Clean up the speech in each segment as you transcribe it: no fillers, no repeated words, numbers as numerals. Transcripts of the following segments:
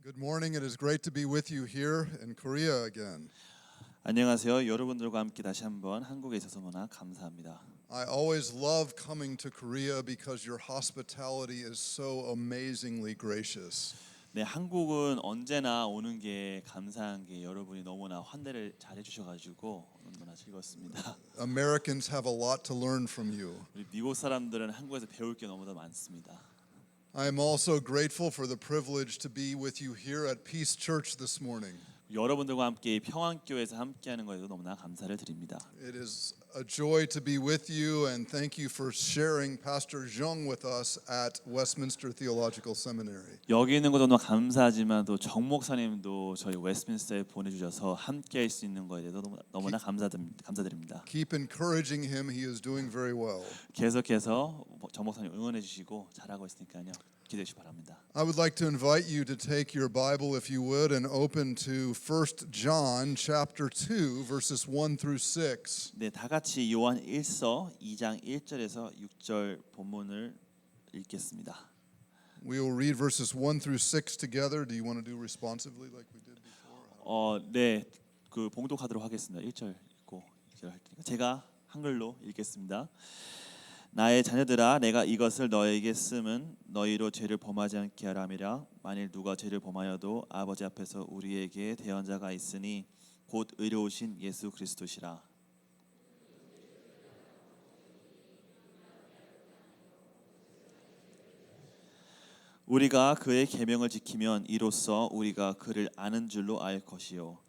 Good morning. It is great to be with you here in Korea again. 안녕하세요. 여러분들과 함께 다시 한번 한국에 있어서 너무나 감사합니다. I always love coming to Korea because your hospitality is so amazingly gracious. 네, 한국은 언제나 오는 게 감사한 게 여러분이 너무나 환대를 잘 해주셔가지고 너무나 즐거웠습니다. Americans have a lot to learn from you. 우리 미국 사람들은 한국에서 배울 게 너무나 많습니다. I am also grateful for the privilege to be with you here at Peace Church this morning. 여러분들과 함께 평안교회에서 함께하는 것에도 너무나 감사를 드립니다. It is a joy to be with you and thank you for sharing Pastor Jung with us at Westminster Theological Seminary. 여기 있는 것도 너무 감사하지만 또 정 목사님도 저희 웨스트민스터에 보내주셔서 함께할 수 있는 것에 대해서 너무나 감사드립니다. Keep encouraging him. He is doing very well. 계속해서 정 목사님 응원해 주시고 잘하고 있으니까요. 기대해 주시기 바랍니다. I would like to invite you to take your Bible, if you would, and open to 1 John chapter 2, verses 1 through 6. 네, 다 같이 요한 1서 2장 1절에서 6절 본문을 읽겠습니다. We will read verses 1 through 6 together. Do you want to do responsively like we did before? 네, 그 봉독하도록 하겠습니다. 1절 읽고 2절 할 테니까 제가 한글로 읽겠습니다. 나의 자녀들아, 내가 이것을 너에게 쓰면 너희로 죄를 범하지 않게 하라 함이라. 만일 누가 죄를 범하여도 아버지 앞에서 우리에게 대언자가 있으니 곧 의로우신 예수 그리스도시라. 우리가 그의 계명을 지키면 이로써 우리가 그를 아는 줄로 알 것이요.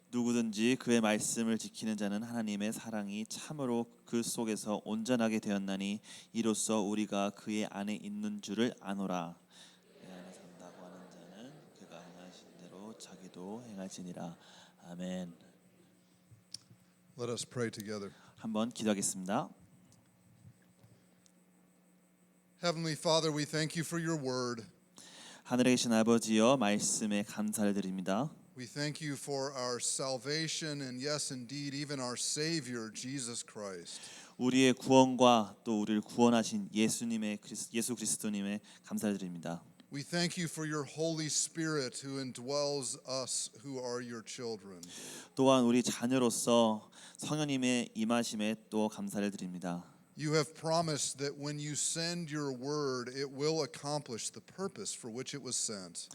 누구든지 그의 말씀을 지키는 자는 하나님의 사랑이 참으로 그 속에서 온전하게 되었나니 이로써 우리가 그의 안에 있는 줄을 아노라. 그 안에 산다고 하는 자는 그가 행하신 대로 자기도 행할지니라. 아멘. Let us pray together. 한번 기도하겠습니다. Heavenly Father, we thank you for your word. 하늘에 계신 아버지여, 말씀에 감사를 드립니다. We thank you for our salvation and yes, indeed, even our Savior, Jesus Christ. 우리의 구원과 또 우리를 구원하신 예수 그리스도님의 감사를 드립니다. We thank you for your Holy Spirit who indwells us who are your children. 또한 우리 자녀로서 성령님의 임하심에 또 감사를 드립니다. You have promised that when you send your word, it will accomplish the purpose for which it was sent.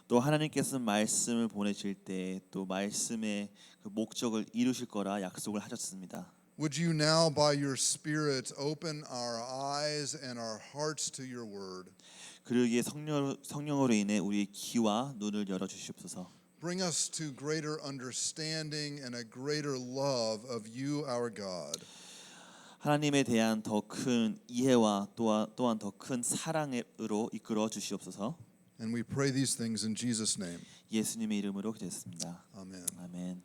또 하나님께서 말씀을 보내실 때 또 말씀의 그 목적을 이루실 거라 약속을 하셨습니다. Would you now by your Spirit open our eyes and our hearts to your word? 그러기에 성령으로 인해 우리의 귀와 눈을 열어 주시옵소서. Bring us to greater understanding and a greater love of you, our God. 하나님에 대한 더 큰 이해와 또한 더 큰 사랑으로 이끌어 주시옵소서. And we pray these things in Jesus' name. 예수님의 이름으로 기도했습니다. Amen. 아멘.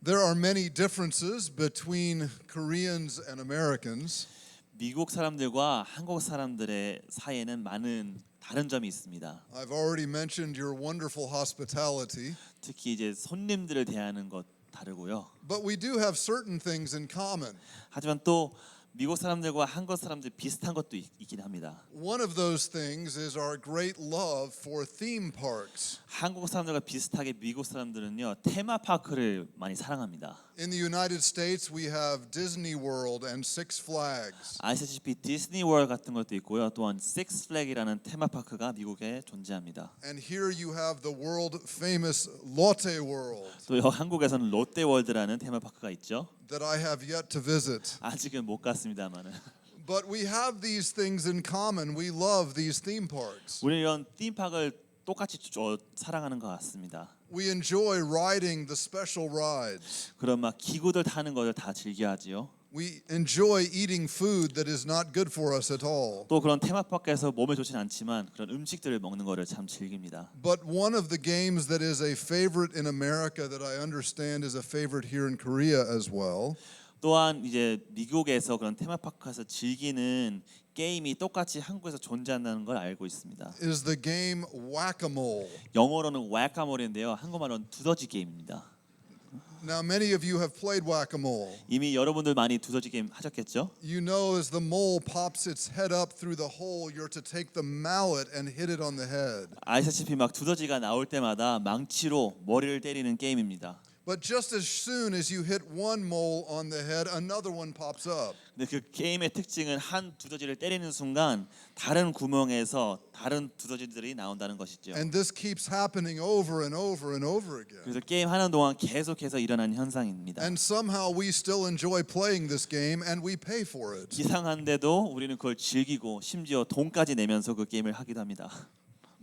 There are many differences between Koreans and Americans. 미국 사람들과 한국 사람들의 사이에는 많은 다른 점이 있습니다. I've already mentioned your wonderful hospitality. 특히 이제 손님들을 대하는 것 다르고요. But we do have certain things in common. 하지만 또 미국 사람들과 한국 사람들 비슷한 것도 있긴 합니다. One of those things is our great love for theme parks. 한국 사람들과 비슷하게 미국 사람들은요, 테마파크를 많이 사랑합니다. In the United States, we have Disney World and Six Flags. 아시다시피 디즈니 월드 같은 것도 있고요. 또한 Six Flags이라는 테마파크가 미국에 존재합니다. And here you have the world famous Lotte World 또 한국에서는 롯데월드라는 테마파크가 있죠. that I have yet to visit. 아직은 못 갔습니다만은. But we have these things in common. We love these theme parks. 우리는 이런 팀파크를 똑같이 사랑하는 것 같습니다. We enjoy riding the special rides. 그런 막 기구들 타는 것을 다 즐겨하지요. We enjoy eating food that is not good for us at all. 또 그런 테마파크에서 몸에 좋진 않지만 그런 음식들을 먹는 것을 참 즐깁니다. But one of the games that is a favorite in America that I understand is a favorite here in Korea as well. 또한 이제 미국에서 그런 테마파크에서 즐기는 게임이 똑같이 한국에서 존재한다는 걸 알고 있습니다. Is the game Whack-A-Mole. 영어로는 whack-a-mole인데요. 한국말로는 두더지 게임입니다. Now, many of you have played whack-a-mole. 이미 여러분들 많이 두더지 게임 하셨겠죠? You know, as the mole pops its head up through the hole, you're to take the mallet and hit it on the head. 아시다시피 막 두더지가 나올 때마다 망치로 머리를 때리는 게임입니다. But just as soon as you hit one mole on the head, another one pops up. 근데 그 게임의 특징은 한 두더지를 때리는 순간 다른 구멍에서 다른 두더지들이 나온다는 것이죠. And this keeps happening over and over and over again. 그래서 게임 하는 동안 계속해서 일어나는 현상입니다. And somehow we still enjoy playing this game and we pay for it. 이상한데도 우리는 그걸 즐기고 심지어 돈까지 내면서 그 게임을 하기도 합니다.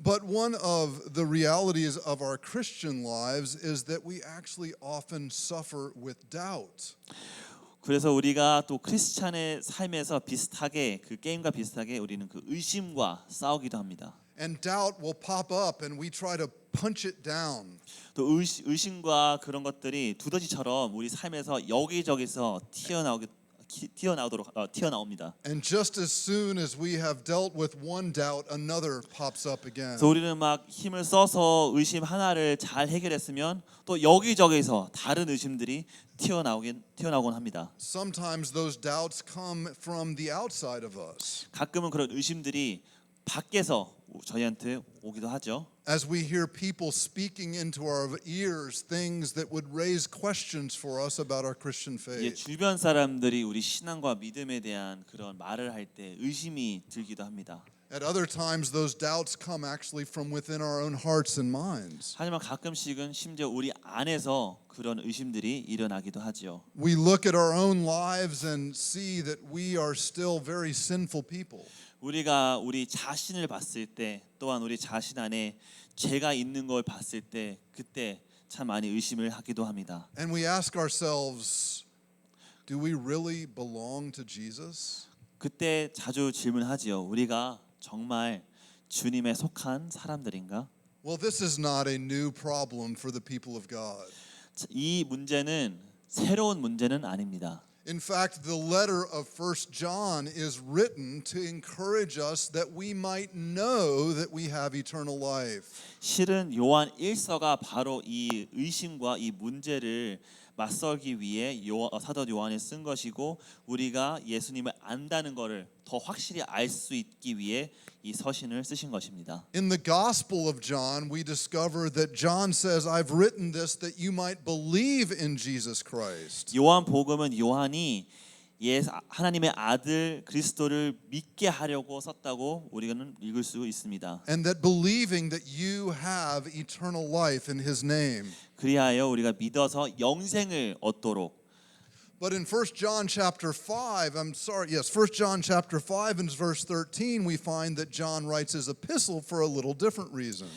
But one of the realities of our Christian lives is that we actually often suffer with doubt. 그래서 우리가 또 크리스찬의 삶에서 비슷하게 그 게임과 비슷하게 우리는 그 의심과 싸우기도 합니다. And doubt will pop up and we try to punch it down. 또 의심과 그런 것들이 두더지처럼 우리 삶에서 여기저기서 튀어나옵니다. And just as soon as we have dealt with one doubt, another pops up again. 그래서 우리는 막 힘을 써서 의심 하나를 잘 해결했으면 또 여기저기서 다른 의심들이 튀어나오곤 합니다. Sometimes those doubts come from the outside of us. 가끔은 그런 의심들이 밖에서 저희한테 오기도 하죠. As we hear people speaking into our ears things that would raise questions for us about our Christian faith. 주변 사람들이 우리 신앙과 믿음에 대한 그런 말을 할 때 의심이 들기도 합니다. At other times, those doubts come actually from within our own hearts and minds. 하지만 가끔씩은 심지어 우리 안에서 그런 의심들이 일어나기도 하죠. We look at our own lives and see that we are still very sinful people. 우리가 우리 자신을 봤을 때 또한 우리 자신 안에 죄가 있는 걸 봤을 때 그때 참 많이 의심을 하기도 합니다. And we ask ourselves, do we really belong to Jesus? 그때 자주 질문하지요. 우리가 정말 주님에 속한 사람들인가? Well, this is not a new problem for the people of God. 이 문제는 새로운 문제는 아닙니다. In fact, the letter of 1 John is written to encourage us that we might know that we have eternal life. 실은 요한 1서가 바로 이 의심과 이 문제를 맞설기 위해 사도 요한이 쓴 것이고 우리가 예수님을 안다는 것을 더 확실히 알 수 있기 위해 이 서신을 쓰신 것입니다. In the Gospel of John, we discover that John says, I've written this that you might believe in Jesus Christ. 요한 복음은 요한이 하나님의 아들 그리스도를 믿게 하려고 썼다고 우리는 읽을 수 있습니다. And that believing that you have eternal life in his name. 그리하여 우리가 믿어서 영생을 얻도록. But in 1 John chapter 5, 1 John chapter 5 and verse 13, we find that John writes his epistle for a little different reason.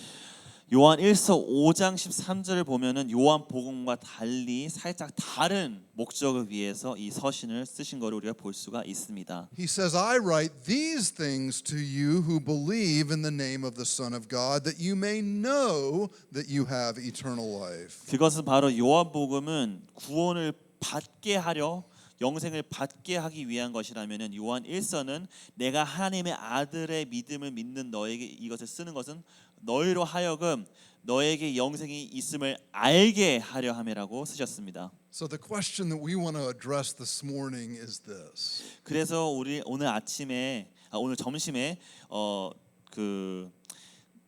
요한 1서 5장 13절을 보면은 요한 복음과 달리 살짝 다른 목적을 위해서 이 서신을 쓰신 것을 우리가 볼 수가 있습니다. He says, I write these things to you who believe in the name of the Son of God, that you may know that you have eternal life. 그것은 바로 요한 복음은 구원을 받게 하려 영생을 받게 하기 위한 것이라면은 요한 1서는 내가 하나님의 아들의 믿음을 믿는 너에게 이것을 쓰는 것은 너희로 하여금 너에게 영생이 있음을 알게 하려 함이라고 쓰셨습니다. So the question that we want to address this morning is this. 그래서 우리 오늘 점심에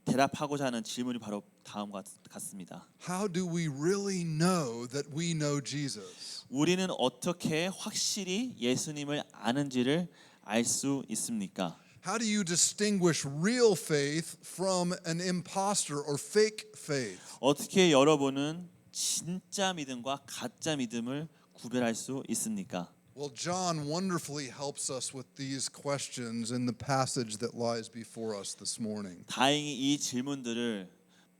대답하고자 하는 질문이 바로 다음과 같습니다. How do we really know that we know Jesus? 우리는 어떻게 확실히 예수님을 아는지를 알 수 있습니까? How do you distinguish real faith from an imposter or fake faith? 어떻게 여러분은 진짜 믿음과 가짜 믿음을 구별할 수 있습니까? Well, John wonderfully helps us with these questions in the passage that lies before us this morning. 다행히 이 질문들을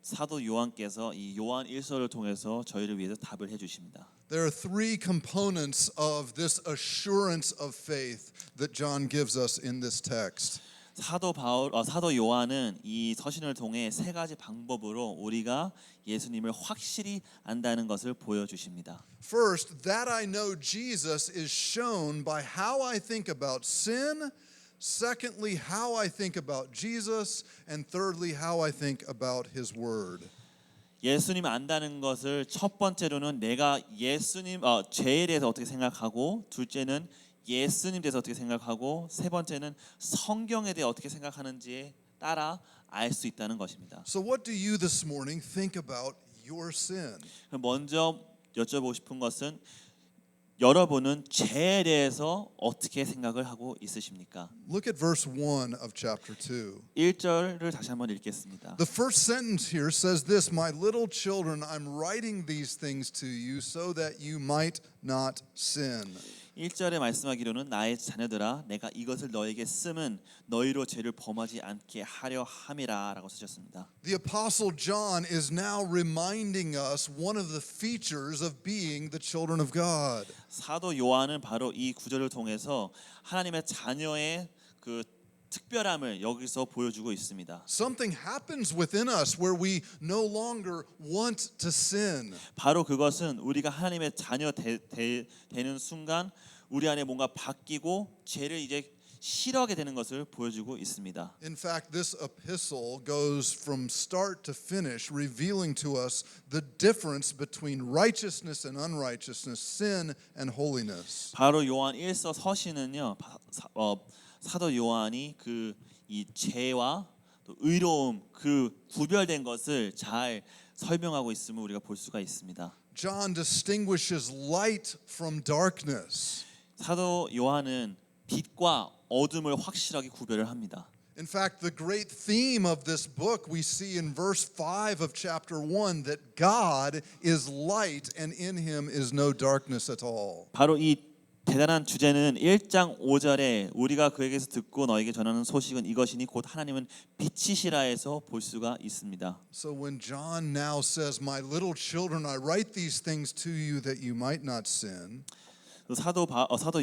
사도 요한께서 이 요한 1서를 통해서 저희를 위해서 답을 해 주십니다. There are three components of this assurance of faith that John gives us in this text. 사도 요한은 이 서신을 통해 세 가지 방법으로 우리가 예수님을 확실히 안다는 것을 보여주십니다. First, that I know Jesus is shown by how I think about sin. Secondly, how I think about Jesus. And thirdly, how I think about his word. 예수님 안다는 것을 첫 번째로는 내가 예수님 죄에 대해서 어떻게 생각하고, 둘째는 예수님 대해서 어떻게 생각하고, 세 번째는 성경에 대해 어떻게 생각하는지에 따라 알 수 있다는 것입니다. So, what do you this morning think about your sin? 먼저 여쭤보고 싶은 것은 여러분은 죄에 대해서 어떻게 생각을 하고 있으십니까? Look at verse 1 of chapter 2. 1절을 다시 한번 읽겠습니다. The first sentence here says this, "My little children, I'm writing these things to you so that you might not sin." 1절에 말씀하기로는 나의 자녀들아 내가 이것을 너에게 쓰면 너희로 죄를 범하지 않게 하려 함이라라고 쓰셨습니다. The Apostle John is now reminding us one of the features of being the children of God. 사도 요한은 바로 이 구절을 통해서 하나님의 자녀의 그 특별함을 여기서 보여주고 있습니다. Something happens within us where we no longer want to sin. 바로 그것은 우리가 하나님의 자녀 되는 순간 우리 안에 뭔가 바뀌고 죄를 이제 싫어하게 되는 것을 보여주고 있습니다. In fact, this epistle goes from start to finish, revealing to us the difference between righteousness and unrighteousness, sin and holiness. 바로 요한 1서 서신은요, 사도 요한이 그 이 죄와 또 의로움 그 구별된 것을 잘 설명하고 있음을 우리가 볼 수가 있습니다. John distinguishes light from darkness. 사도 요한은 빛과 어둠을 확실하게 구별을 합니다. In fact, the great theme of this book we see in verse 5 of chapter 1 that God is light and in him is no darkness at all. 바로 이 대단한 주제는 1장 5절에 우리가 그에게서 듣고 너에게 전하는 소식은 이것이니 곧 하나님은 빛이시라에서 볼 수가 있습니다. So when John now says, "My little children, I write these things to you that you might not sin," 사도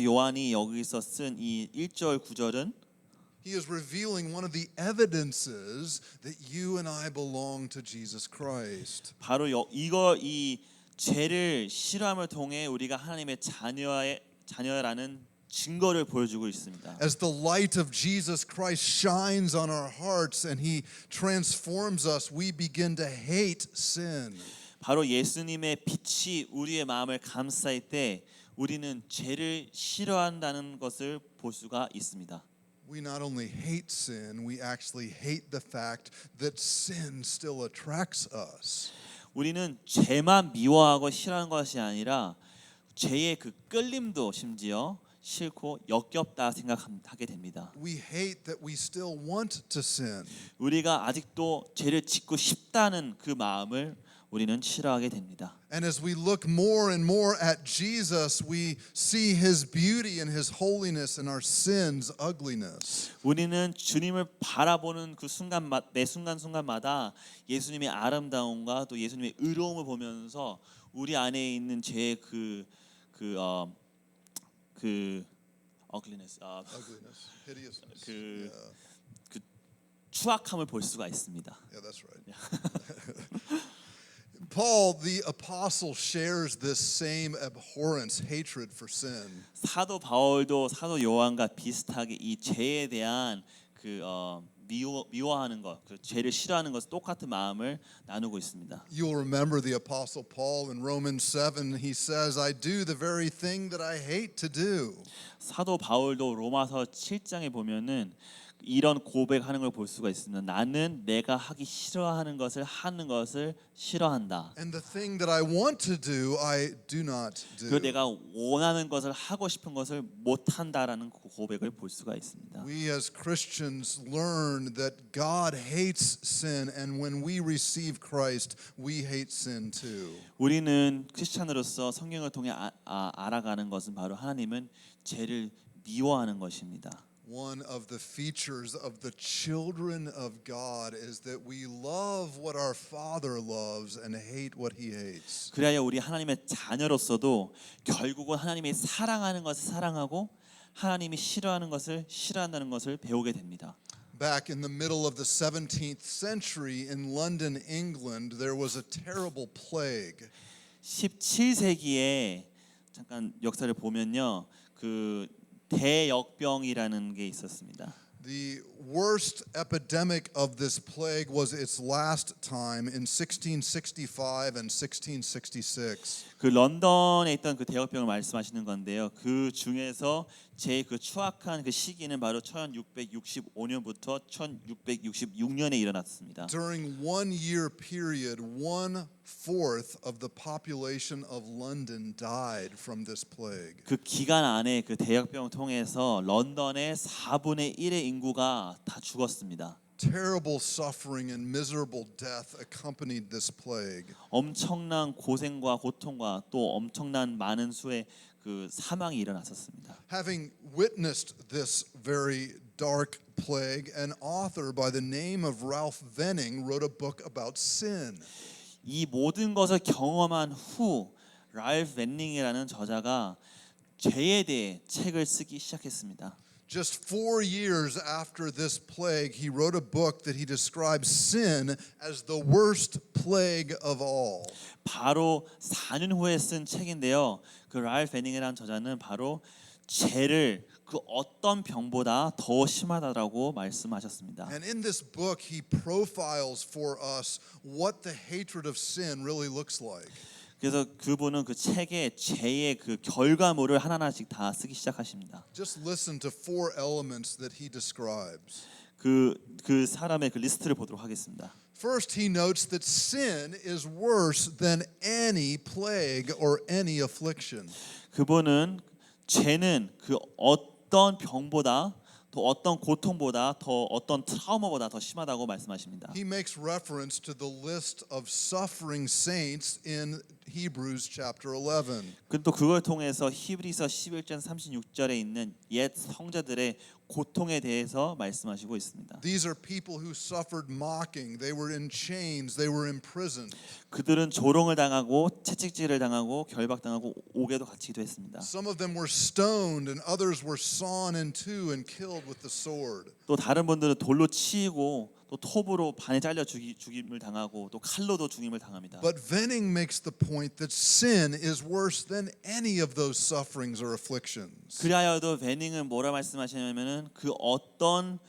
요한이 여기서 쓴 이 1절 9절은 he is revealing one of the evidences that you and I belong to Jesus Christ. 바로 이 죄를 싫어함을 통해 우리가 하나님의 자녀라는 증거를 보여주고 있습니다. As the light of Jesus Christ shines on our hearts and he transforms us, we begin to hate sin. 바로 예수님의 빛이 우리의 마음을 감쌀 때 우리는 죄를 싫어한다는 것을 볼 수가 있습니다. We not only hate sin, we actually hate the fact that sin still attracts us. 우리는 죄만 미워하고 싫어하는 것이 아니라 죄의 그 끌림도 심지어 싫고 역겹다 생각하게 됩니다. We hate that we still want to sin. 우리가 아직도 죄를 짓고 싶다는 그 마음을 우리는 싫어하게 됩니다. And as we look more and more at Jesus, we see his beauty and his holiness and our sins' ugliness. 우리는 주님을 바라보는 그 매 순간순간마다 예수님의 아름다움과 또 예수님의 의로움을 보면서 우리 안에 있는 죄의 그 ugliness, Ugliness, hideousness. 그 추악함을 볼 수가 있습니다. Yeah, that's right. Paul, the apostle, shares this same abhorrence, hatred for sin. 사도 바울도 사도 요한과 비슷하게 이 죄에 대한 미워하는 것, 그 죄를 싫어하는 것 똑같은 마음을 나누고 있습니다. You'll remember the apostle Paul in Romans 7. He says, "I do the very thing that I hate to do." 사도 바울도 로마서 7장에 보면은 이런 고백하는 걸 볼 수가 있습니다. 나는 내가 하기 싫어하는 것을 하는 것을 싫어한다. And the thing that I want to do, I do not 그 do. 내가 원하는 것을 하고 싶은 것을 못 한다라는 고백을 볼 수가 있습니다. We as Christians learn that God hates sin, and when we receive Christ, we hate sin too. 우리는 크리스찬으로서 성경을 통해 알아가는 것은 바로 하나님은 죄를 미워하는 것입니다. One of the features of the children of God is that we love what our Father loves and hate what He hates. 그래야 우리 하나님의 자녀로서도 결국은 하나님이 사랑하는 것을 사랑하고 하나님이 싫어하는 것을 싫어한다는 것을 배우게 됩니다. Back in the middle of the 17th century in London, England, there was a terrible plague. 17세기에 잠깐 역사를 보면요, 그 대역병이라는 게 있었습니다. The worst epidemic of this plague was its last time in 1665 and 1666. 그 런던에 있던 그 대역병을 말씀하시는 건데요. 그 중에서 제일 그 추악한 그 시기는 바로 1665년부터 1666년에 일어났습니다. During 1 year period, 1/4 of the population of London died from this plague. 그 기간 안에 그 대역병을 통해서 런던의 4분의 1의 인구가 다 죽었습니다. Terrible suffering and miserable death accompanied this plague. 엄청난 고생과 고통과 또 엄청난 많은 수의 그 사망이 일어났었습니다. Having witnessed this very dark plague, an author by the name of Ralph Venning wrote a book about sin. 이 모든 것을 경험한 후 랄프 웬닝이라는 저자가 죄에 대해 책을 쓰기 시작했습니다. Just 4 years after this plague, he wrote a book that he describes sin as the worst plague of all. 바로 4년 후에 쓴 책인데요. 그 랄프 웬닝이라는 저자는 바로 죄를 그 어떤 병보다 더 심하다라고 말씀하셨습니다. And in this book, he profiles for us what the hatred of sin really looks like. 그래서 그분은 그 책에 죄의 그 결과물을 하나하나씩 다 쓰기 시작하십니다. Just listen to 4 elements that he describes. 그 사람의 그 리스트를 보도록 하겠습니다. First, he notes that sin is worse than any plague or any affliction. 그분은 죄는 그 어떤 병보다 또 어떤 고통보다 더 어떤 트라우마보다 더 심하다고 말씀하십니다. He makes reference to the list of suffering saints in Hebrews chapter 11. 또 그걸 통해서 히브리서 11장 36절에 있는 옛 성자들의 고통에 대해서 말씀하시고 있습니다. These are people who suffered mocking. They were in chains. They were imprisoned. 그들은 조롱을 당하고 채찍질을 당하고 결박당하고 옥에도 갇히기도 했습니다. Some of them were stoned and others were sawn in two and killed with the sword. 또 다른 분들은 돌로 치이고 또 톱으로 반에 잘려 죽임을 당하고 또 칼로도 죽임을 당합니다. But Venning makes the point that sin is worse than any of those sufferings or afflictions. 그리하여도 베닝은 뭐라 말씀하시냐면은 그 어떤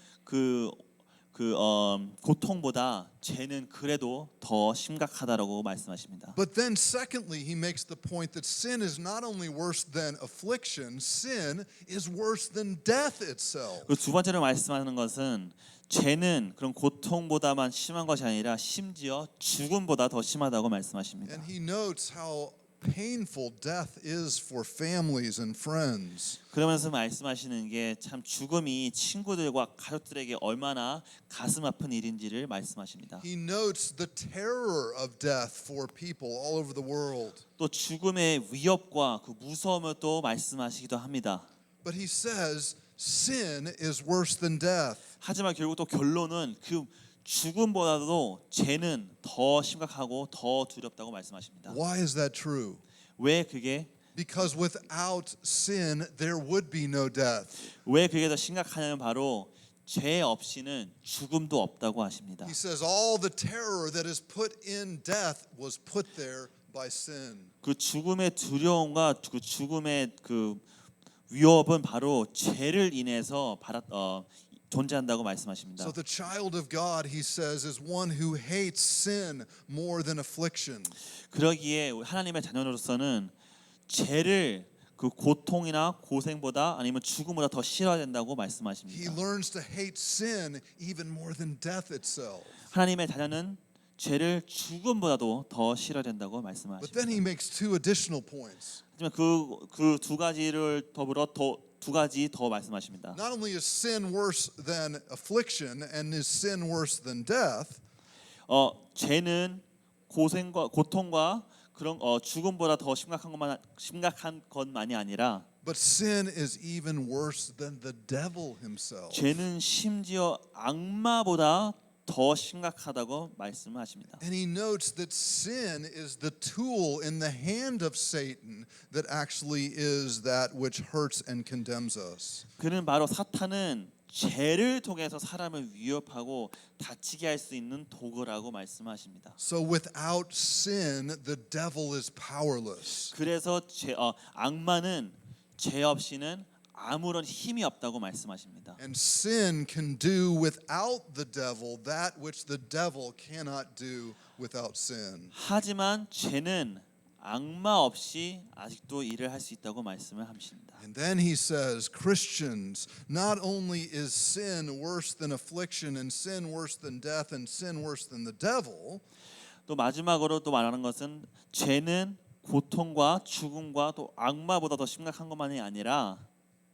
고통보다 죄는 그래도 더 심각하다라고 말씀하십니다. But then secondly, he makes the point that sin is not only worse than affliction, sin is worse than death itself. 그 두 번째로 말씀하는 것은 죄는 그런 고통보다만 심한 것이 아니라 심지어 죽음보다 더 심하다고 말씀하십니다. And he notes how painful death is for families and friends. 그러면서 말씀하시는 게 참 죽음이 친구들과 가족들에게 얼마나 가슴 아픈 일인지를 말씀하십니다. He notes the terror of death for people all over the world. 또 죽음의 위협과 그 무서움을 또 말씀하시기도 합니다. But he says sin is worse than death. 하지만 결국 또 결론은 그 죽음보다도 죄는 더 심각하고 더 두렵다고 말씀하십니다. Why is that true? 왜 그게 Because without sin there would be no death. 왜 그게 더 심각하냐면 바로 죄 없이는 죽음도 없다고 하십니다. He says all the terror that is put in death was put there by sin. 그 죽음의 두려움과 그 죽음의 그 위협은 바로 죄를 인해서 존재한다고 말씀하십니다. So the child of God, he says, is one who hates sin more than affliction. 그러기에 하나님의 자녀로서는 죄를 그 고통이나 고생보다 아니면 죽음보다 더 싫어야 된다고 He 말씀하십니다. learns to hate sin even more than death itself. 하나님의 자녀는 죄를 죽음보다도 더 싫어야 된다고 But then 말씀하십니다. he makes 2 additional points. 하지만 그 두 가지를 더불어 두 가지 더 말씀하십니다. Not only is sin worse than affliction and is sin worse than death, 죄는 고생과 고통과 그런 죽음보다 더 심각한 것만이 아니라 but sin is even worse than the devil himself. 죄는 심지어 악마보다 더 심각하다고 말씀하십니다. And he notes that sin is the tool in the hand of Satan that actually is that which hurts and condemns us. 그는 바로 사탄은 죄를 통해서 사람을 위협하고 다치게 할 수 있는 도구라고 말씀하십니다. So without sin, the devil is powerless. 그래서 악마는 죄 없이는 아무런 힘이 없다고 말씀하십니다. And sin can do without the devil that which the devil cannot do without sin. 하지만 죄는 악마 없이 아직도 일을 할 수 있다고 말씀을 하십니다. And then he says, Christians, not only is sin worse than affliction, and sin worse than death, and sin worse than the devil, 또 마지막으로 또 말하는 것은 죄는 고통과 죽음과 또 악마보다 더 심각한 것만이 아니라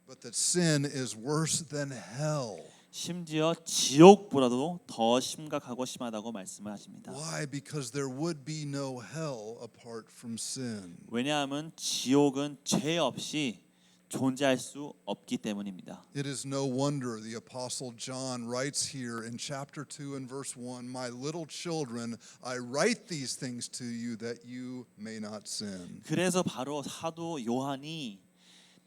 but that sin is worse than hell. 심지어 지옥보다도 더 심각하고 심하다고 말씀을 하십니다. Why? Because there would be no hell apart from sin. 왜냐하면 지옥은 죄 없이 존재할 수 없기 때문입니다. It is no wonder the Apostle John writes here in chapter 2 and verse 1, My little children, I write these things to you that you may not sin. 그래서 바로 사도 요한이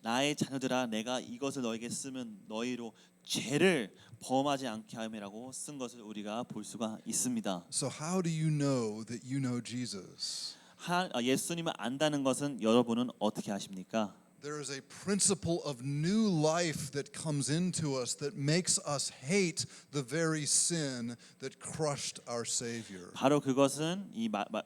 나의 자녀들아 내가 이것을 너에게 쓰면 너희로 죄를 범하지 않게 함이라고 쓴 것을 우리가 볼 수가 있습니다. So how do you know that you know Jesus? 예수님을 안다는 것은 여러분은 어떻게 아십니까? There is a principle of new life that comes into us that makes us hate the very sin that crushed our Savior. 바로 그것은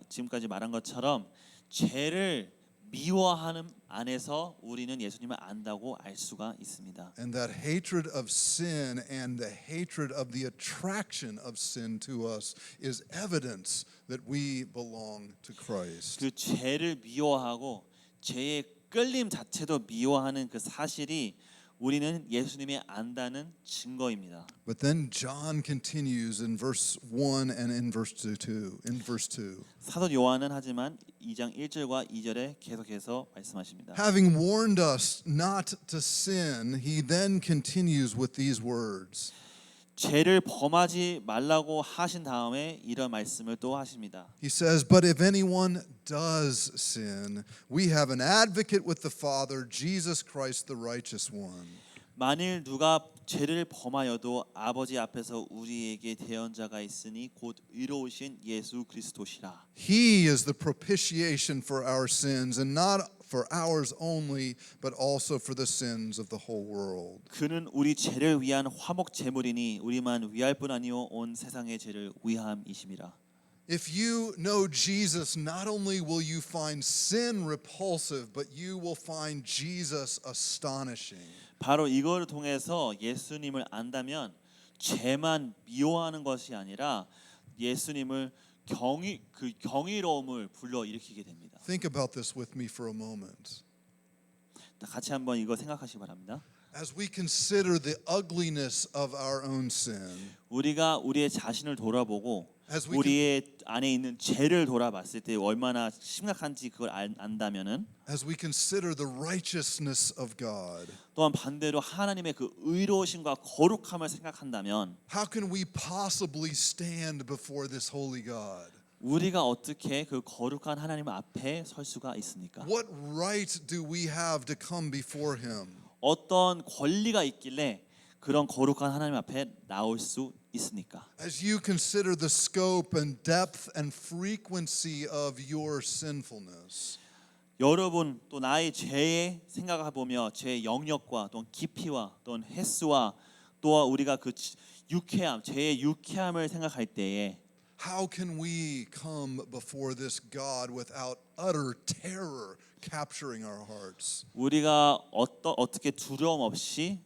지금까지 말한 것처럼 죄를 미워하는 안에서 우리는 예수님을 안다고 알 수가 있습니다. And that hatred of sin and the hatred of the attraction of sin to us is evidence that we belong to Christ. 그 죄를 미워하고 죄의 끌림 자체도 미워하는 그 사실이 우리는 예수님이 안다는 증거입니다. But then John continues in verse 1 and in verse 2. 사도 요한은 하지만 2장 1절과 2절에 계속해서 말씀하십니다. Having warned us not to sin, he then continues with these words. 죄를 범하지 말라고 하신 다음에 이런 말씀을 또 하십니다. He says, But if anyone does sin, we have an advocate with the Father, Jesus Christ the righteous one. 만일 누가 죄를 범하여도 아버지 앞에서 우리에게 대언자가 있으니 곧 의로우신 예수 그리스도시라. He is the propitiation for our sins, and not for ours only, but also for the sins of the whole world. 그는 우리 죄를 위한 화목 제물이니 우리만 위할 뿐 아니요 온 세상의 죄를 위함이심이라. If you know Jesus, not only will you find sin repulsive, but you will find Jesus astonishing. 바로 이거를 통해서 예수님을 안다면 죄만 미워하는 것이 아니라 예수님을 경이로움을 불러일으키게 됩니다. Think about this with me for a moment. 같이 한번 이거 생각하시기 바랍니다. As we consider the ugliness of our own sin, 우리가 우리의 자신을 돌아보고 As we 우리의 안에 있는 죄를 돌아봤을 때 얼마나 심각한지 그걸 안다면은 as we consider the righteousness of God, 또한 반대로 하나님의 그 의로우심과 거룩함을 생각한다면 how can we possibly stand before this holy God? 우리가 어떻게 그 거룩한 하나님 앞에 설 수가 있습니까? What right do we have to come before him? 어떤 권리가 있길래 그런 거룩한 하나님 앞에 나올 수 있습니까? As you consider the scope and depth and frequency of your sinfulness, 여러분 또 나의 죄에 생각해 보며 죄의 영역과 또 깊이와 또 횟수와 또 우리가 그 유쾌함, 죄의 유쾌함을 생각할 때에 how can we come before this God without utter terror capturing our hearts? 우리가 어떻게 두려움 없이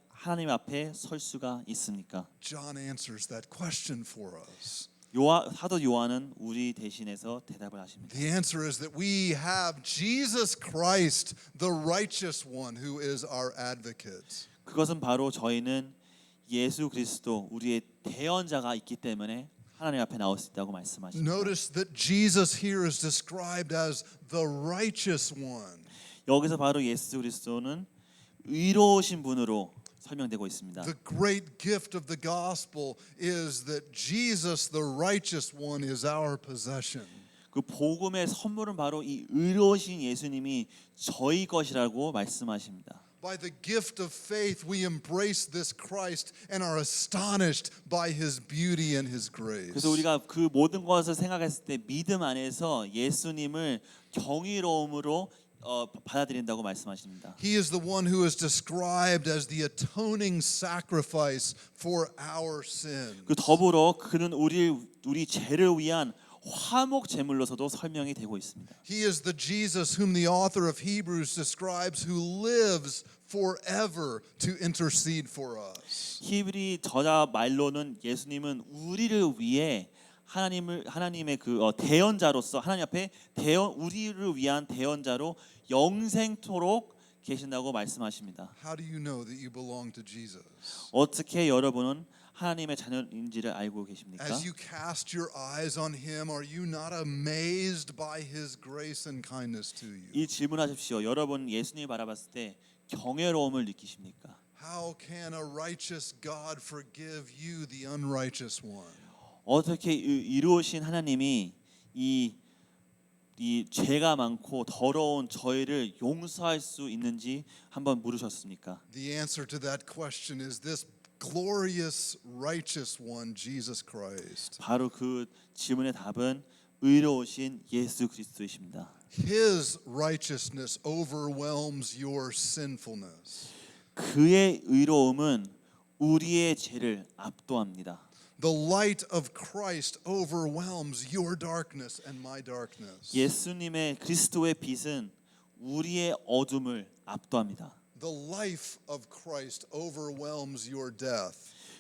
하나님 앞에 설 수가 있습니까? John answers that question for us. 사도 요한은 우리 대신해서 대답을 하십니다. The answer is that we have Jesus Christ, the righteous one, who is our advocate. 그것은 바로 저희는 예수 그리스도 우리의 대언자가 있기 때문에 하나님 앞에 나올 수 있다고 말씀하십니다. Notice that Jesus here is described as the righteous one. 여기서 바로 예수 그리스도는 의로우신 분으로 설명되고 있습니다. The great gift of the gospel is that Jesus, the righteous one, is our possession. 그 복음의 선물은 바로 이 의로우신 예수님이 저희 것이라고 말씀하십니다. By the gift of faith, we embrace this Christ and are astonished by his beauty and his grace. 그래서 우리가 그 모든 것을 생각했을 때 믿음 안에서 예수님을 경이로움으로 받아들인다고 말씀하십니다. He is the one who is described as the atoning sacrifice for our sin. 그 더불어 그는 우리 죄를 위한 화목 제물로서도 설명이 되고 있습니다. He is the Jesus whom the author of Hebrews describes who lives forever to intercede for us. 히브리 저자 말로는 예수님은 우리를 위해 하나님의 그 대언자로서 하나님 앞에 우리를 위한 대언자로 영생토록 계신다고 말씀하십니다. How do you know that you belong to Jesus? 어떻게 여러분은 하나님의 자녀인지를 알고 계십니까? As you cast your eyes on him, are you not amazed by his grace and kindness to you? 이 질문하십시오. 여러분 예수님 바라봤을 때 경외로움을 느끼십니까? How can a righteous God forgive you, the unrighteous one? 어떻게 이루신 하나님이 이 죄가 많고 더러운 저희를 용서할 수 있는지 한번 물으셨습니까? The answer to that question is this glorious, righteous one, Jesus Christ. 바로 그 질문의 답은 의로우신 예수 그리스도이십니다. His righteousness overwhelms your sinfulness. 그의 의로움은 우리의 죄를 압도합니다. The light of Christ overwhelms your darkness and my darkness. 예수님의 그리스도의 빛은 우리의 어둠을 압도합니다. The life of Christ overwhelms your death.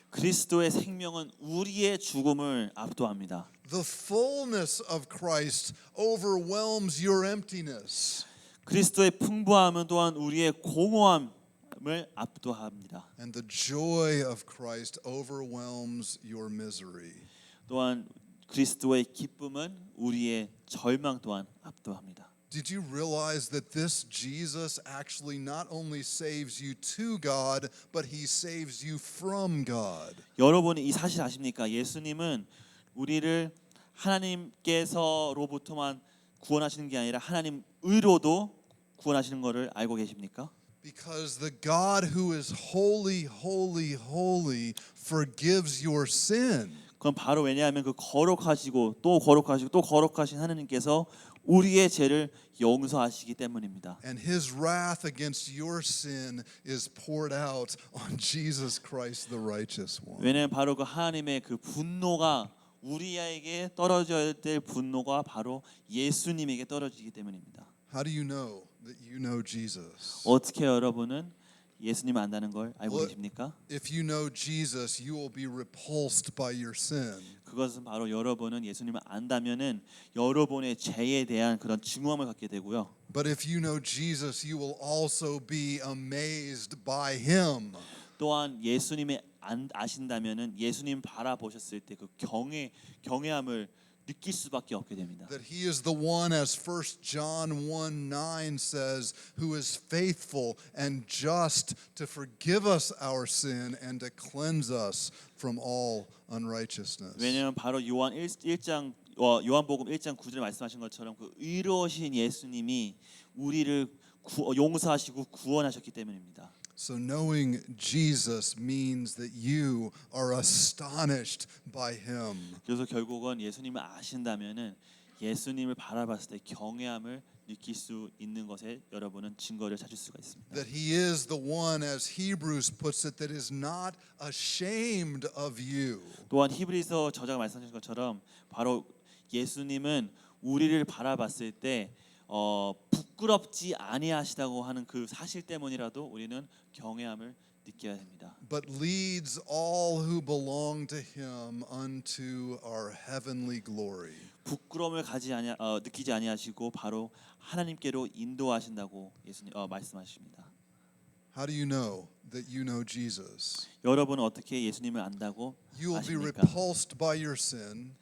그리스도의 생명은 우리의 죽음을 압도합니다. The fullness of Christ overwhelms your emptiness. 그리스도의 풍부함은 또한 우리의 공허함을 압도합니다. And the joy of Christ overwhelms your misery. 또한 그리스도의 기쁨은 우리의 절망 또한 압도합니다. Did you realize that this Jesus actually not only saves you to God, but he saves you from God? 여러분이 이 사실 아십니까? 예수님은 우리를 하나님께서로부터만 구원하시는 게 아니라 하나님 의로도 구원하시는 것을 알고 계십니까? Because the God who is holy, holy, holy forgives your sin. 그건 바로 왜냐하면 그 거룩하시고 또 거룩하시고 또 거룩하신 하나님께서 우리의 죄를 용서하시기 때문입니다. And his wrath against your sin is poured out on Jesus Christ the righteous one. 왜냐하면 바로 그 하나님의 그 분노가 우리에게 떨어져야 될 분노가 바로 예수님에게 떨어지기 때문입니다. How do you know that you know Jesus? 어떻게 여러분은 예수님을 안다는 걸 알고 Well, 계십니까? If you know Jesus, you will be repulsed by your sin. 그것은 바로 여러분은 예수님을 안다면은 여러분의 죄에 대한 그런 증오함을 갖게 되고요. But if you know Jesus, you will also be amazed by him. 또한 예수님을 아신다면은 예수님 바라보셨을 때 그 경외함을 느낄 수밖에 없게 됩니다. That he is the one, as 1 John 1:9 says, who is faithful and just to forgive us our sin and to cleanse us from all unrighteousness. 왜냐하면 바로 요한복음 1장 9절에 말씀하신 것처럼 그 의로우신 예수님이 우리를 용서하시고 구원하셨기 때문입니다. So knowing Jesus means that you are astonished by him. 그래서 결국은 예수님을 아신다면은 예수님을 바라봤을 때 경외함을 느낄 수 있는 것에 여러분은 증거를 찾을 수가 있습니다. That he is the one, as Hebrews puts it, that is not ashamed of you. 또한 히브리서 저자가 말씀하신 것처럼 바로 예수님은 우리를 바라봤을 때 부끄럽지 아니하시다고 하는 그 사실 때문이라도 우리는 경외함을 느껴야 됩니다. But leads all who belong to him unto our heavenly glory. 부끄러움을 느끼지 아니하시고 바로 하나님께로 인도하신다고 예수님 말씀하십니다. How do you know that you know Jesus? 여러분은 어떻게 예수님을 안다고 You will be 아십니까? repulsed by your sin,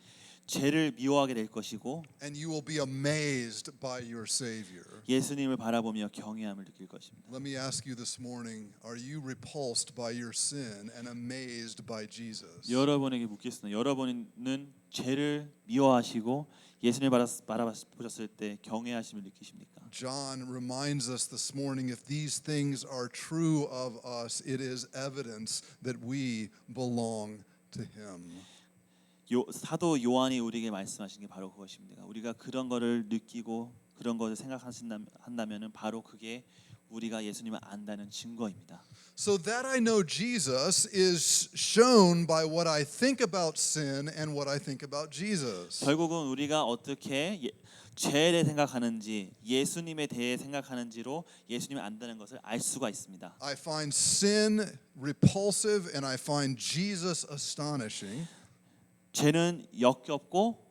죄를 미워하게 될 것이고 and you will be amazed by your Savior. 예수님을 바라보며 경외함을 느낄 것입니다. Let me ask you this morning, are you repulsed by your sin and amazed by Jesus? 여러분에게 묻겠습니다. 여러분은 죄를 미워하시고 예수님을 바라보셨을 때 경외하심을 느끼십니까? John reminds us this morning, if these things are true of us, it is evidence that we belong to him. 사도 요한이 우리에게 말씀하신 게 바로 그것입니다. 우리가 그런 거를 느끼고 그런 것을 생각한다면은 바로 그게 우리가 예수님을 안다는 증거입니다. So that I know Jesus is shown by what I think about sin and what I think about Jesus. 결국은 우리가 어떻게 죄에 대해 생각하는지 예수님에 대해 생각하는지로 예수님을 안다는 것을 알 수가 있습니다. I find sin repulsive and I find Jesus astonishing. 죄는 역겹고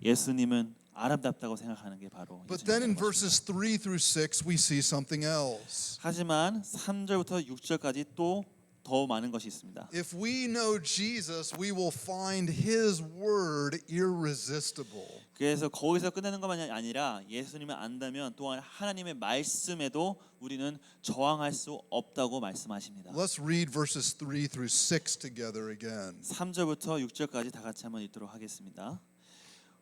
예수님은 아름답다고 생각하는 게 바로 But then in 예수님이라는 verses 것입니다. 3 through 6 we see something else. 하지만 3절부터 6절까지 또 더 많은 것이 있습니다. If we know Jesus, we will find his word irresistible. 그래서 거기서 끝내는 것만이 아니라 예수님을 안다면 또한 하나님의 말씀에도 우리는 저항할 수 없다고 말씀하십니다. Let's read verses 3 through 6 together again. 3절부터 6절까지 다 같이 한번 읽도록 하겠습니다.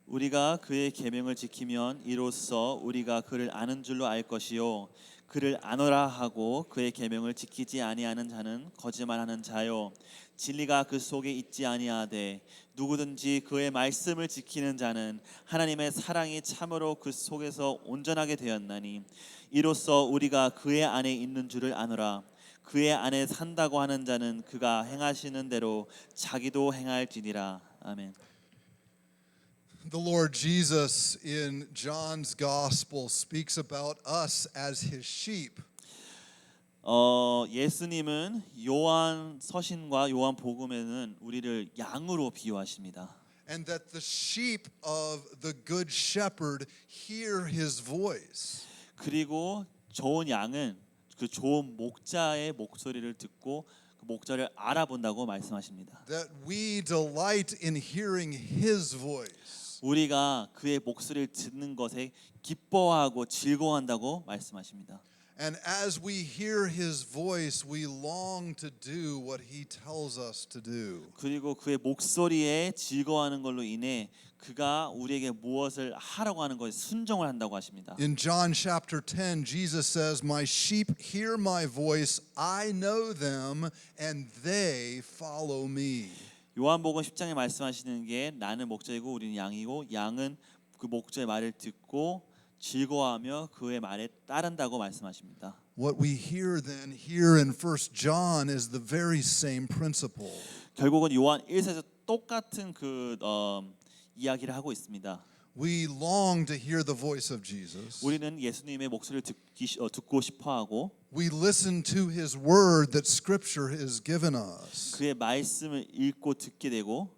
우리가 그의 계명을 지키면 이로써 우리가 그를 아는 줄로 알 것이요 그를 아노라 하고 그의 계명을 지키지 아니하는 자는 거짓말하는 자요 진리가 그 속에 있지 아니하되 누구든지 그의 말씀을 지키는 자는 하나님의 사랑이 참으로 그 속에서 온전하게 되었나니 이로써 우리가 그의 안에 있는 줄을 아노라. 그의 안에 산다고 하는 자는 그가 행하시는 대로 자기도 행할지니라. 아멘. The Lord Jesus in John's Gospel speaks about us as his sheep. 예수님은 요한 서신과 요한 복음에는 우리를 양으로 비유하십니다. And that the sheep of the good shepherd hear his voice. 그리고 좋은 양은 그 좋은 목자의 목소리를 듣고 그 목자를 알아본다고 말씀하십니다. That we delight in hearing his voice. 우리가 그의 목소리를 듣는 것에 기뻐하고 즐거워한다고 말씀하십니다. And as we hear his voice, we long to do what he tells us to do. 그리고 그의 목소리에 즐거워하는 걸로 인해 그가 우리에게 무엇을 하라고 하는 것에 순종을 한다고 하십니다. In John chapter 10, Jesus says, "My sheep hear my voice, I know them, and they follow me." 요한복음 10장에 말씀하시는 게 나는 목자이고 우리는 양이고 양은 그 목자의 말을 듣고 즐거워하며 그의 말에 따른다고 말씀하십니다. What we hear then here in 1 John is the very same principle. 결국은 요한 1서에서 똑같은 그 이야기를 하고 있습니다. We long to hear the voice of Jesus. 우리는 예수님의 목소리를 듣고 싶어하고 We listen to his word that scripture has given us. 그의 말씀을 읽고 듣게 되고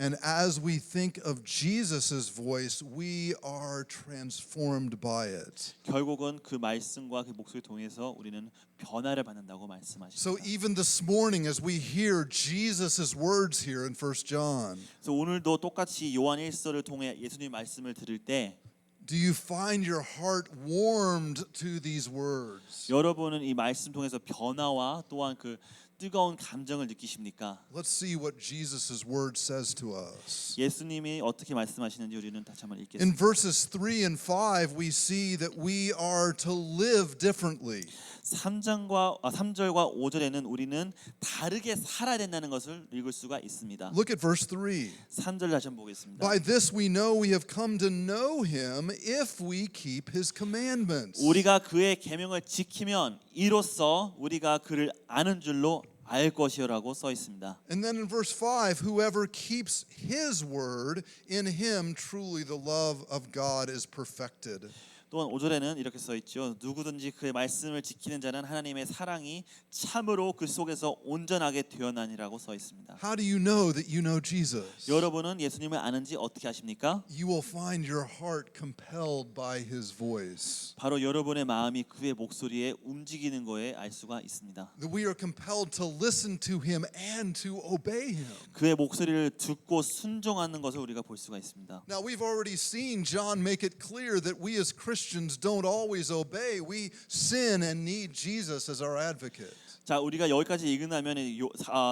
And as we think of Jesus' voice, we are transformed by it. 결국은 그 말씀과 그 목소리 통해서 우리는 변화를 받는다고 말씀하십니다. So even this morning as we hear Jesus' words here in 1 John, 그래서 오늘도 똑같이 요한 1서를 통해 예수님 말씀을 들을 때 do you find your heart warmed to these words? 여러분은 이 말씀 통해서 변화와 또한 그 뜨거운 감정을 느끼십니까? Let's see what Jesus' word says to us. 예수님이 어떻게 말씀하시는지 우리는 다시 한번 In 읽겠습니다. verses 3 and 5, we see that we are to live differently. 3절과 5절에는 우리는 다르게 살아야 된다는 것을 읽을 수가 있습니다. Look at verse 3. 3절 다시 한번 보겠습니다. By this we know we have come to know him if we keep his commandments. 우리가 그의 계명을 지키면 이로써 우리가 그를 아는 줄로 알 것이요라고 써 있습니다. And then in verse 5, whoever keeps his word, in him truly the love of God is perfected. 또한 5절에는 이렇게 써 있죠. 누구든지 그의 말씀을 지키는 자는 하나님의 사랑이 참으로 그 속에서 온전하게 되어나니라고 써 있습니다. How do you know that you know Jesus? 여러분은 예수님을 아는지 어떻게 아십니까? You will find your heart compelled by his voice. 바로 여러분의 마음이 그의 목소리에 움직이는 거에 알 수가 있습니다. That we are compelled to listen to him and to obey him. 그의 목소리를 듣고 순종하는 것을 우리가 볼 수가 있습니다. Now we've already seen John make it clear that we as Christians don't always obey. We sin and need Jesus as our advocate. 자, 우리가 여기까지 읽으면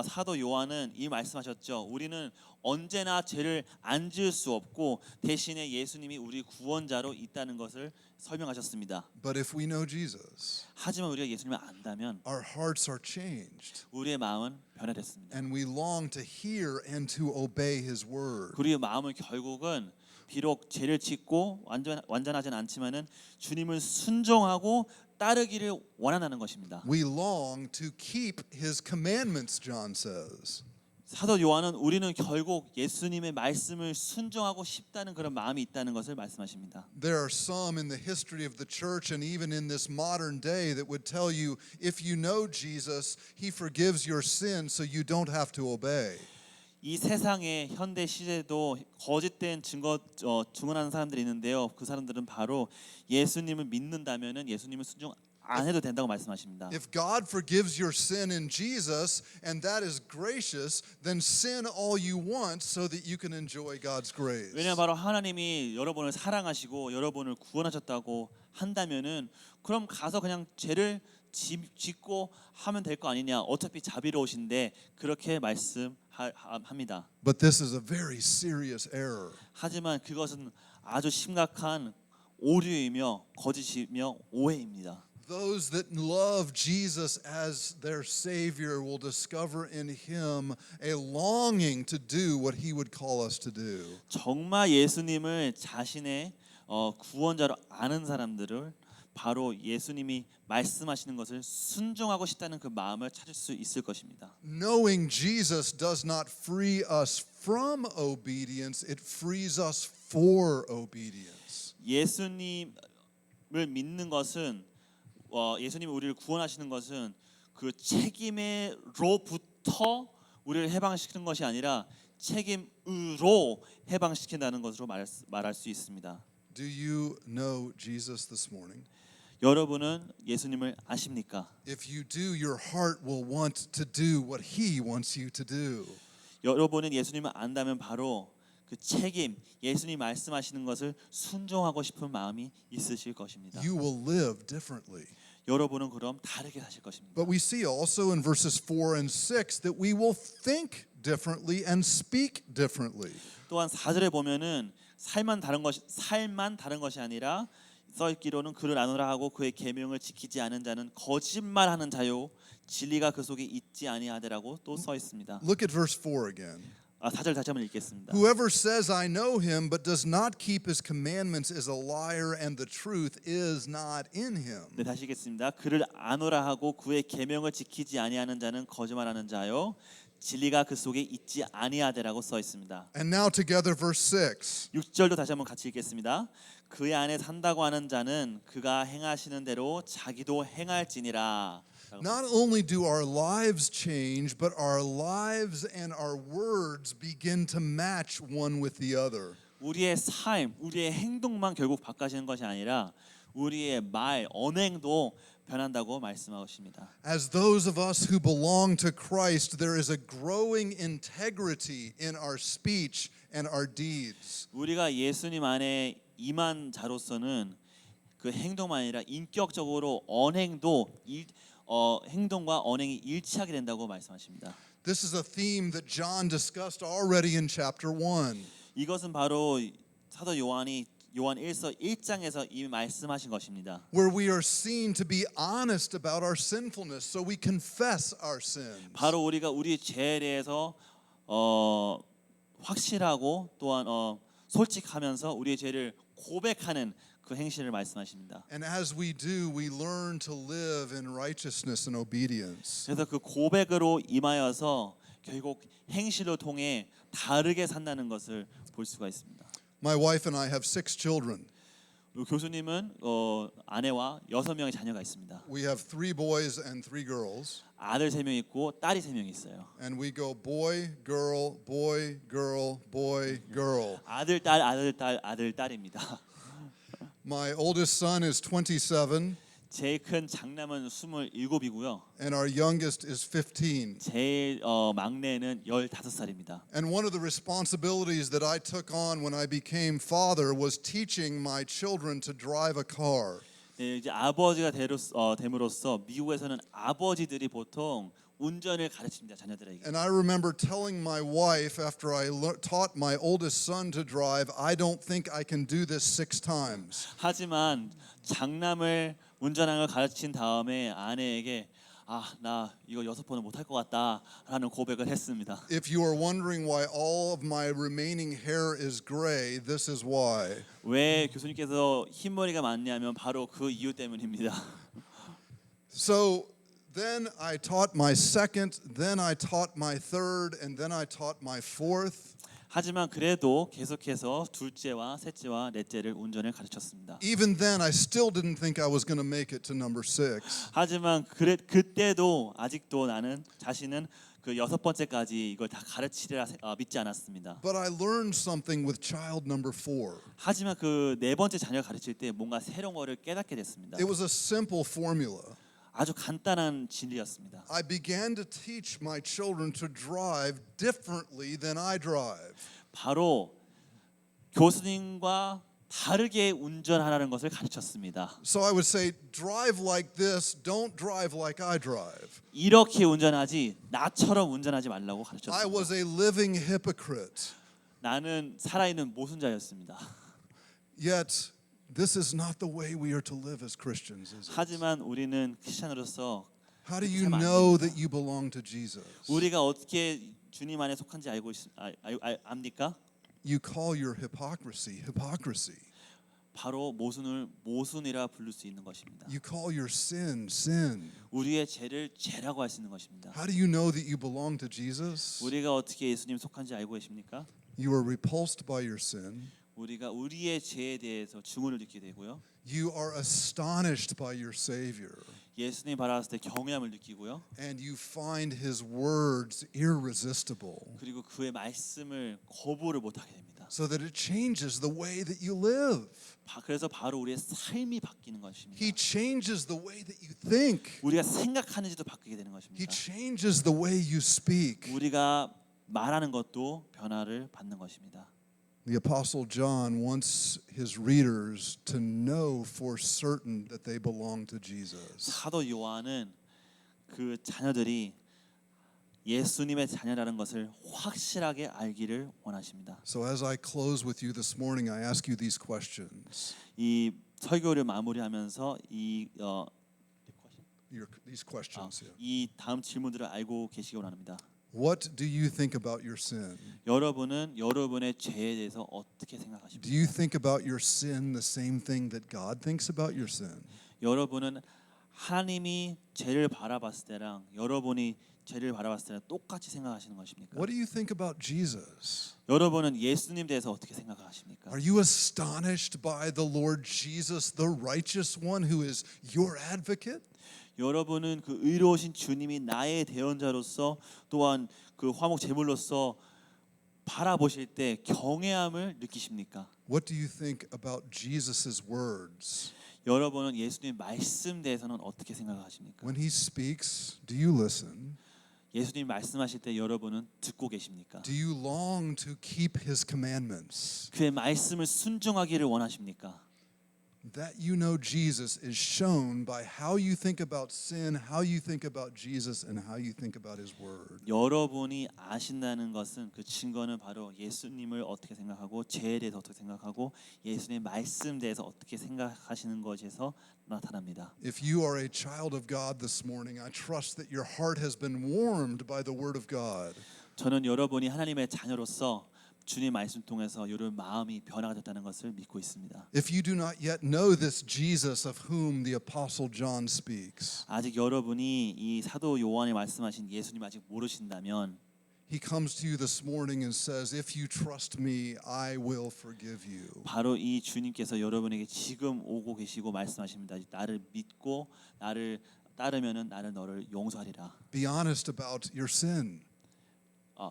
사도 요한은 이 말씀하셨죠. 우리는 언제나 죄를 안 지을 수 없고 대신에 예수님이 우리 구원자로 있다는 것을 설명하셨습니다. But if we know Jesus, 하지만 우리가 예수님을 안다면 our hearts are changed. 우리의 마음은 변화됐습니다. And we long to hear and to obey his word. 우리의 마음은 결국은 비록 죄를 짓고 완전하진 않지만은 주님을 순종하고 따르기를 원한다는 것입니다. We long to keep his commandments, John says. 사도 요한은 우리는 결국 예수님의 말씀을 순종하고 싶다는 그런 마음이 있다는 것을 말씀하십니다. There are some in the history of the church and even in this modern day that would tell you if you know Jesus, he forgives your sin so you don't have to obey. 이 세상의 현대 시대도 거짓된 증언하는 사람들이 있는데요. 그 사람들은 바로 예수님을 믿는다면은 예수님을 순종 안 해도 된다고 말씀하십니다. If God forgives your sin in Jesus and that is gracious, then sin all you want so that you can enjoy God's grace. 왜냐하면 바로 하나님이 여러분을 사랑하시고 여러분을 구원하셨다고 한다면은 그럼 가서 그냥 죄를 짓고 하면 될 거 아니냐. 어차피 자비로우신데 그렇게 말씀합니다. But this is a very serious error. 하지만 그것은 아주 심각한 오류이며 거짓이며 오해입니다. Those that love Jesus as their Savior will discover in Him a longing to do what He would call us to do. 정말 예수님을 자신의 구원자로 아는 사람들을 바로 예수님이 말씀하시는 것을 순종하고 싶다는 그 마음을 찾을 수 있을 것입니다. Knowing Jesus does not free us from obedience, it frees us for obedience. 예수님을 믿는 것은 예수님이 우리를 구원하시는 것은 그 책임으로부터 우리를 해방시키는 것이 아니라 책임으로 해방시킨다는 것으로 말할 수 있습니다. Do you know Jesus this morning? 여러분은 예수님을 아십니까? If you do, your heart will want to do what He wants you to do. 여러분은 예수님을 안다면 바로 그 책임, 예수님 말씀하시는 것을 순종하고 싶은 마음이 있으실 것입니다. You will live differently. 여러분은 그럼 다르게 사실 것입니다. But we see also in verses 4 and 6 that we will think differently and speak differently. 또한 4절에 보면은 살만 다른 것이 아니라 써 있기로는 그를 나누라 하고 그의 계명을 지키지 않은 자는 거짓말하는 자요 진리가 그 속에 있지 아니하더라고 또 써 있습니다. Look at verse 4 again. 4절 다시 한번 읽겠습니다. Whoever says I know him but does not keep his commandments is a liar and the truth is not in him. 네, 다시 읽겠습니다. 그를 아노라 하고 그의 계명을 지키지 아니하는 자는 거짓말하는 자요 진리가 그 속에 있지 아니하더라고 써 있습니다. And now together verse 6. 6절도 다시 한번 같이 읽겠습니다. 그의 안에 산다고 하는 자는 그가 행하시는 대로 자기도 행할지니라. Not only do our lives change, but our lives and our words begin to match one with the other. 우리의 삶, 우리의 행동만 결국 바꿔지는 것이 아니라 우리의 말, 언행도 변한다고 말씀하십니다. As those of us who belong to Christ, there is a growing integrity in our speech and our deeds. 우리가 예수님 안에 임한 자로서는 그 행동만 아니라 인격적으로 행동과 언행이 일치하게 된다고 말씀하십니다. This is a theme that John discussed already in chapter 1. 이것은 바로 사도 요한이 요한 1서 1장에서 이미 말씀하신 것입니다. Where we are seen to be honest about our sinfulness, so we confess our sins. 바로 우리가 우리 죄에 대해서 확실하고 또한 솔직하면서 우리의 죄를 고백하는 그 행실을 말씀하십니다. And as we do, we learn to live in righteousness and obedience. 그래서 그 고백으로 임하여서 결국 행실을 통해 다르게 산다는 것을 볼 수가 있습니다. My wife and I have 6 children. 교수님은 아내와 6명의 자녀가 있습니다. We have 3 boys and 3 girls. 아들 3명 있고 딸이 3명 있어요. And we go boy, girl, boy, girl, boy, girl. 아들, 딸, 아들, 딸, 아들, 딸입니다. My oldest son is 27 제일 큰 장남은 27이고요. and our youngest is 15. 제일 막내는 15살입니다. And one of the responsibilities that I took on when I became father was teaching my children to drive a car. 네, 이제 아버지가 됨으로써 미국에서는 아버지들이 보통 운전을 가르칩니다 자녀들에게. And I remember telling my wife after I taught my oldest son to drive, I don't think I can do this 6 times. 하지만 장남을 운전하는 걸 가르친 다음에 아내에게 나 이거 6번은 못할 것 같다라는 고백을 했습니다. If you are wondering why all of my remaining hair is gray, this is why. 왜 교수님께서 흰머리가 많냐면 바로 그 이유 때문입니다. So then I taught my second, then I taught my third, and then I taught my fourth. 하지만 그래도 계속해서 둘째와 셋째와 넷째를 운전을 가르쳤습니다. Even then, I still didn't think I was going to make it to number 6. 하지만 그때도 아직도 나는 자신은 그 6번째까지 이걸 다 가르치리라 믿지 않았습니다. But I learned something with child number 4. 하지만 그 4번째 자녀를 가르칠 때 뭔가 새로운 거를 깨닫게 됐습니다. It was a simple formula. 아주 간단한 진리였습니다. I began to teach my children to drive differently than I drive. 바로 교수님과 다르게 운전하라는 것을 가르쳤습니다. So I would say, drive like this, don't drive like I drive. 이렇게 운전하지 나처럼 운전하지 말라고 I 가르쳤습니다. was a living hypocrite. 나는 살아있는 모순자였습니다. Yet, this is not the way we are to live as Christians, is it? 하지만 우리는 크리스천으로서 How do you 그렇게 하면 안 know 됩니다. that you belong to Jesus? 우리가 어떻게 주님 안에 속한지 압니까? You call your hypocrisy hypocrisy. 바로 모순이라 부를 수 있는 것입니다. You call your sin sin. 우리의 죄를 죄라고 할 수 있는 것입니다. How do you know that you belong to Jesus? 우리가 어떻게 예수님 속한지 알고 계십니까? You are repulsed by your sin. 우리가 우리의 죄에 대해서 증오를 느끼게 되고요. You are astonished by your Savior. 예수님 바라봤을 때 경외함을 느끼고요. And you find His words irresistible. 그리고 그의 말씀을 거부를 못하게 됩니다. So that it changes the way that you live. 그래서 바로 우리의 삶이 바뀌는 것입니다. He changes the way that you think. 우리가 생각하는지도 바뀌게 되는 He 것입니다. changes the way you speak. 우리가 말하는 것도 변화를 받는 것입니다. The Apostle John wants his readers to know for certain that they belong to Jesus. 사도 요한은 그 자녀들이 예수님의 자녀라는 것을 확실하게 알기를 원하십니다. So as I close with you this morning, I ask you these questions. 이 설교를 마무리하면서 These questions here. 이 다음 질문들을 알고 계시기 원합니다. What do you think about your sin? 여러분은 여러분의 죄에 대해서 어떻게 Do 생각하십니까? you think about your sin the same thing that God thinks about your sin? 여러분은 하나님이 죄를 바라봤을 때랑 여러분이 죄를 바라봤을 때랑 똑같이 생각하시는 것입니까? What do you think about Jesus? 여러분은 예수님 대해서 어떻게 생각하십니까? Are you astonished by the Lord Jesus, the righteous one who is your advocate? 여러분은 그 의로우신 주님이 나의 대언자로서 또한 그 화목 제물로서 바라보실 때 경외함을 느끼십니까? What do you think about Jesus' words? 여러분은 예수님 말씀 대해서는 어떻게 생각하십니까? When he speaks, do you listen? 예수님 말씀하실 때 여러분은 듣고 계십니까? Do you long to keep his commandments? 그의 말씀을 순종하기를 원하십니까? That you know Jesus is shown by how you think about sin, how you think about Jesus, and how you think about his word. 여러분이 아신다는 것은 그 증거는 바로 예수님을 어떻게 생각하고 죄에 대해서 어떻게 생각하고 예수님의 말씀 대해서 어떻게 생각하시는 것에서 나타납니다. If you are a child of God this morning, I trust that your heart has been warmed by the word of God. 저는 여러분이 하나님의 자녀로서 주님 말씀 통해서 여러분 마음이 변화가 됐다는 것을 믿고 있습니다. If you do not yet know this Jesus of whom the apostle John speaks, 아직 여러분이 이 사도 요한이 말씀하신 예수님 아직 모르신다면 he comes to you this morning and says, if you trust me, I will forgive you. 바로 이 주님께서 여러분에게 지금 오고 계시고 말씀하십니다. 나를 믿고 나를 따르면은 나는 너를 용서하리라. Be honest about your sin.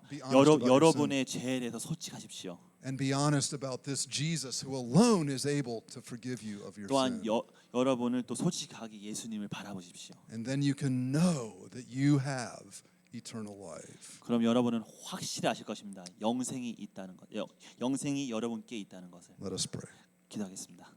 Be honest about your 여러분의 죄에 대해서 솔직하십시오. And be honest about this Jesus who alone is able to forgive you of your 또한 sin. 여러분을 또 솔직하게 예수님을 바라보십시오. And then you can know that you have eternal life. 그럼 여러분은 확실히 아실 것입니다. 영생이 있다는 것, 영생이 여러분께 있다는 것을. Let us pray. 기도하겠습니다.